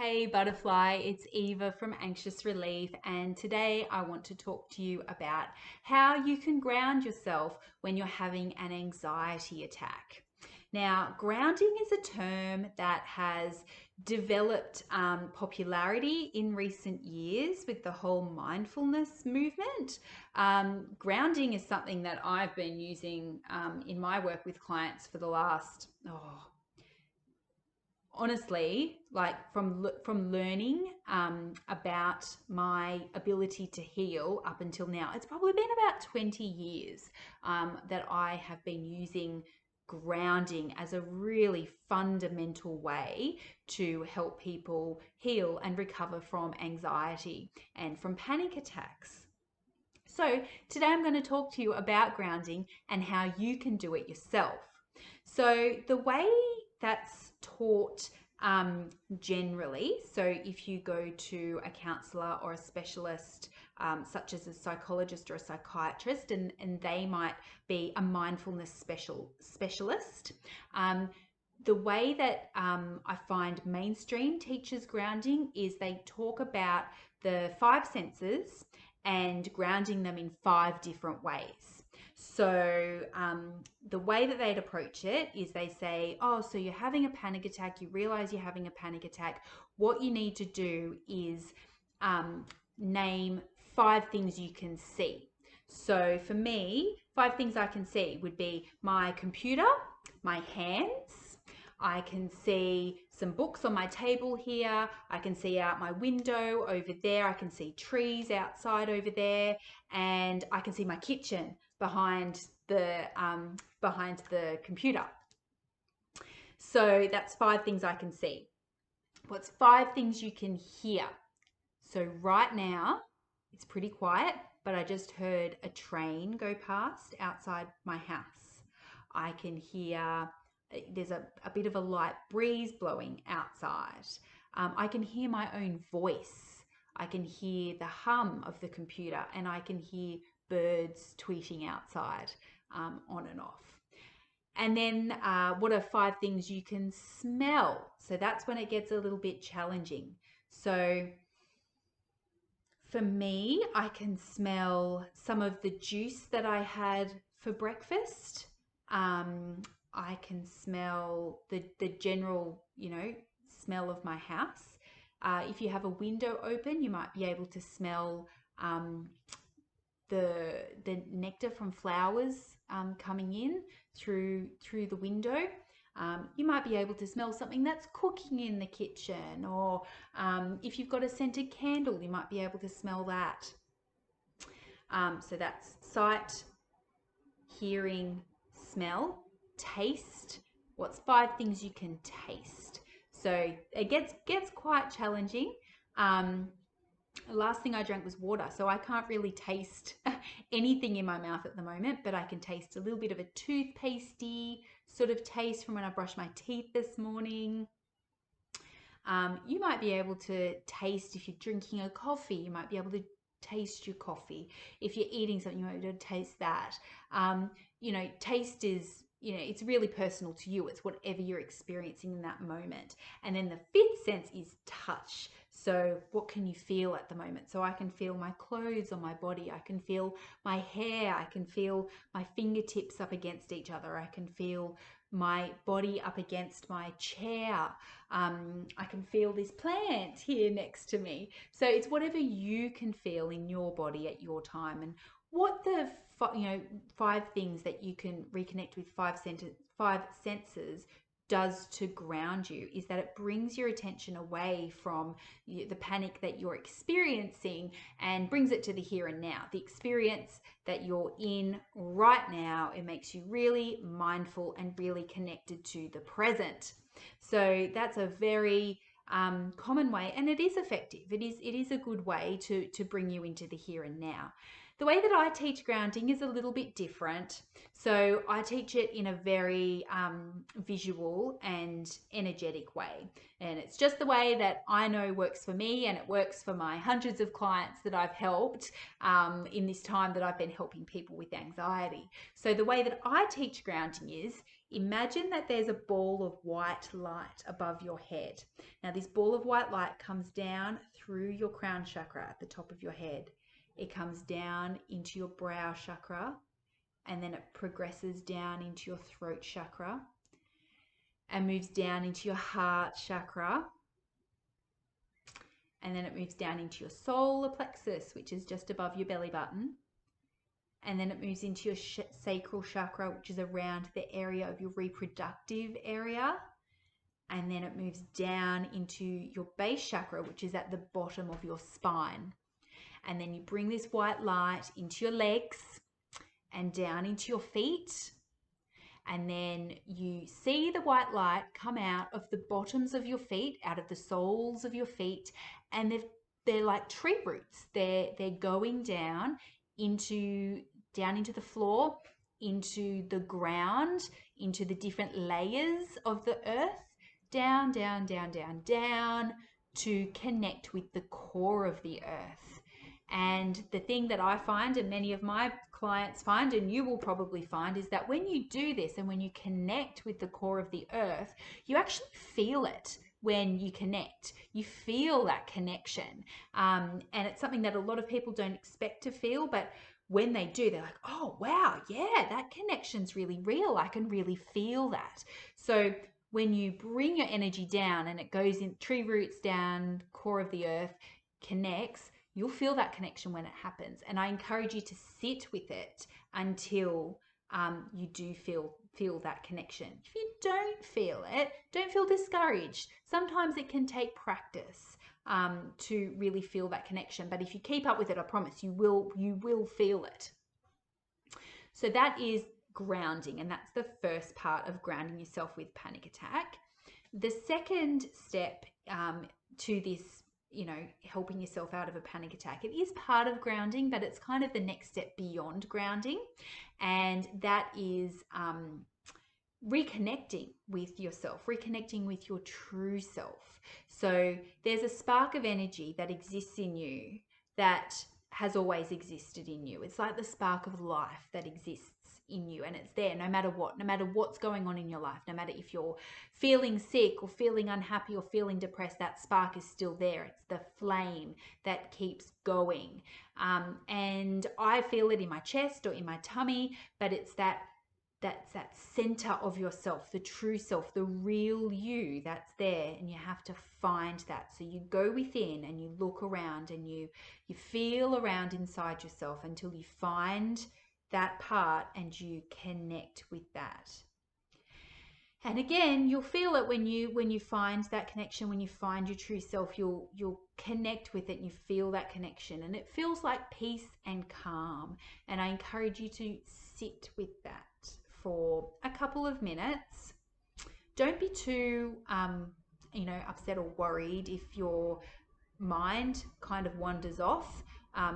Hey Butterfly, it's Eva from Anxious Relief, and today I want to talk to you about how you can ground yourself when you're having an anxiety attack. Now, grounding is a term that has developed popularity in recent years with the whole mindfulness movement. Grounding is something that I've been using in my work with clients for the last, honestly, like from learning about my ability to heal up until now, it's probably been about 20 years that I have been using grounding as a really fundamental way to help people heal and recover from anxiety and from panic attacks. So today I'm going to talk to you about grounding and how you can do it yourself. So the way that's taught generally, so if you go to a counselor or a specialist, such as a psychologist or a psychiatrist, and they might be a mindfulness specialist, the way that I find mainstream teaches grounding is they talk about the five senses and grounding them in five different ways. So the way that they'd approach it is they say, oh, so you're having a panic attack, you realize you're having a panic attack. What you need to do is name five things you can see. So for me, five things I can see would be my computer, my hands. I can see some books on my table here. I can see out my window over there. I can see trees outside over there, and I can see my kitchen behind the computer. So that's five things I can see. What's five things you can hear? So right now it's pretty quiet, but I just heard a train go past outside my house. I can hear there's a bit of a light breeze blowing outside. I can hear my own voice. I can hear the hum of the computer, and I can hear birds tweeting outside, on and off. And then what are five things you can smell? So that's when it gets a little bit challenging. So for me, I can smell some of the juice that I had for breakfast. I can smell the general, smell of my house. If you have a window open, you might be able to smell the nectar from flowers coming in through the window. You might be able to smell something that's cooking in the kitchen, or if you've got a scented candle, you might be able to smell that. So that's sight, hearing, smell, taste. What's five things you can taste? So it gets quite challenging. The last thing I drank was water, so I can't really taste anything in my mouth at the moment, but I can taste a little bit of a toothpastey sort of taste from when I brushed my teeth this morning. You might be able to taste, if you're drinking a coffee, you might be able to taste your coffee. If you're eating something, you might be able to taste that. Taste is, it's really personal to you. It's whatever you're experiencing in that moment. And then the fifth sense is touch. So what can you feel at the moment? So I can feel my clothes on my body. I can feel my hair. I can feel my fingertips up against each other. I can feel my body up against my chair. I can feel this plant here next to me. So it's whatever you can feel in your body at your time. And what the five things that you can reconnect with five senses does to ground you is that it brings your attention away from the panic that you're experiencing and brings it to the here and now, the experience that you're in right now. It makes you really mindful and really connected to the present. So that's a very common way, and it is effective. It is a good way to bring you into the here and now. The way that I teach grounding is a little bit different. So I teach it in a very visual and energetic way. And it's just the way that I know works for me, and it works for my hundreds of clients that I've helped in this time that I've been helping people with anxiety. So the way that I teach grounding is, imagine that there's a ball of white light above your head. Now this ball of white light comes down through your crown chakra at the top of your head. It comes down into your brow chakra, and then it progresses down into your throat chakra and moves down into your heart chakra. And then it moves down into your solar plexus, which is just above your belly button. And then it moves into your sacral chakra, which is around the area of your reproductive area. And then it moves down into your base chakra, which is at the bottom of your spine. And then you bring this white light into your legs and down into your feet. And then you see the white light come out of the bottoms of your feet, out of the soles of your feet, and they're like tree roots. They're going down into the floor, into the ground, into the different layers of the earth, down, down, down, down, down, to connect with the core of the earth. And the thing that I find, and many of my clients find, and you will probably find, is that when you do this and when you connect with the core of the earth, you actually feel it. When you connect, you feel that connection. And it's something that a lot of people don't expect to feel, but when they do, they're like, oh, wow, yeah, that connection's really real. I can really feel that. So when you bring your energy down and it goes in tree roots down, core of the earth, connects, you'll feel that connection when it happens. And I encourage you to sit with it until you do feel that connection. If you don't feel it, don't feel discouraged. Sometimes it can take practice to really feel that connection. But if you keep up with it, I promise you will feel it. So that is grounding, and that's the first part of grounding yourself with panic attack. The second step to this, helping yourself out of a panic attack, it is part of grounding, but it's kind of the next step beyond grounding, and that is reconnecting with yourself, reconnecting with your true self. So there's a spark of energy that exists in you that has always existed in you. It's like the spark of life that exists in you, and it's there no matter what's going on in your life, no matter if you're feeling sick or feeling unhappy or feeling depressed, that spark is still there. It's the flame that keeps going. And I feel it in my chest or in my tummy, but it's that center of yourself, the true self, the real you that's there, and you have to find that. So you go within and you look around and you feel around inside yourself until you find that part and you connect with that. And again, you'll feel it when you find that connection, when you find your true self, you'll connect with it and you feel that connection, and it feels like peace and calm. And I encourage you to sit with that for a couple of minutes. Don't be too upset or worried if your mind kind of wanders off,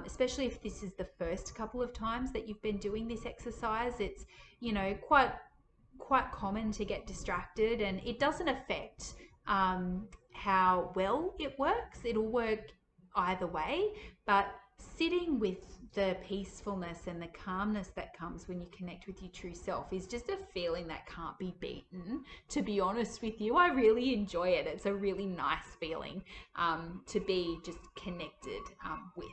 especially if this is the first couple of times that you've been doing this exercise. It's quite common to get distracted, and it doesn't affect how well it works. It'll work either way, but sitting with the peacefulness and the calmness that comes when you connect with your true self is just a feeling that can't be beaten. To be honest with you, I really enjoy it. It's a really nice feeling to be just connected with.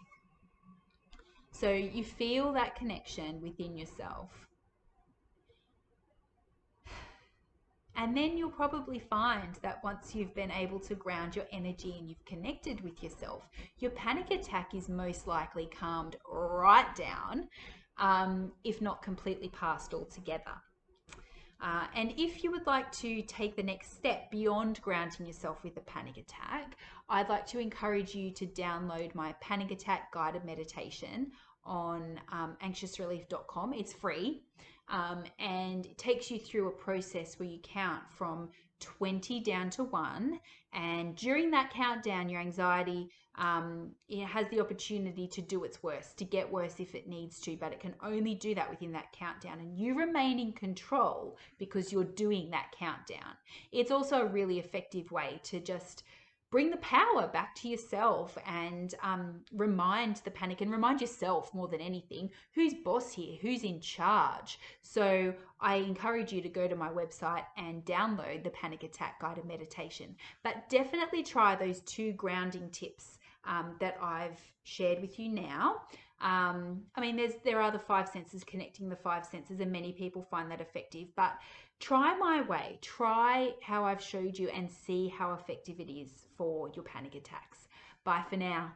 So you feel that connection within yourself. And then you'll probably find that once you've been able to ground your energy and you've connected with yourself, your panic attack is most likely calmed right down, if not completely passed altogether. And if you would like to take the next step beyond grounding yourself with a panic attack, I'd like to encourage you to download my panic attack guided meditation on anxiousrelief.com. It's free. And it takes you through a process where you count from 20 down to 1, And during that countdown, your anxiety it has the opportunity to do its worst, to get worse if it needs to, but it can only do that within that countdown. And you remain in control because you're doing that countdown. It's also a really effective way to just bring the power back to yourself and remind the panic and remind yourself more than anything who's boss here, who's in charge. So I encourage you to go to my website and download the Panic Attack Guided Meditation. But definitely try those 2 grounding tips that I've shared with you now. I mean, there are the 5 senses, connecting the 5 senses, and many people find that effective. But try my way, try how I've showed you, and see how effective it is for your panic attacks. Bye for now.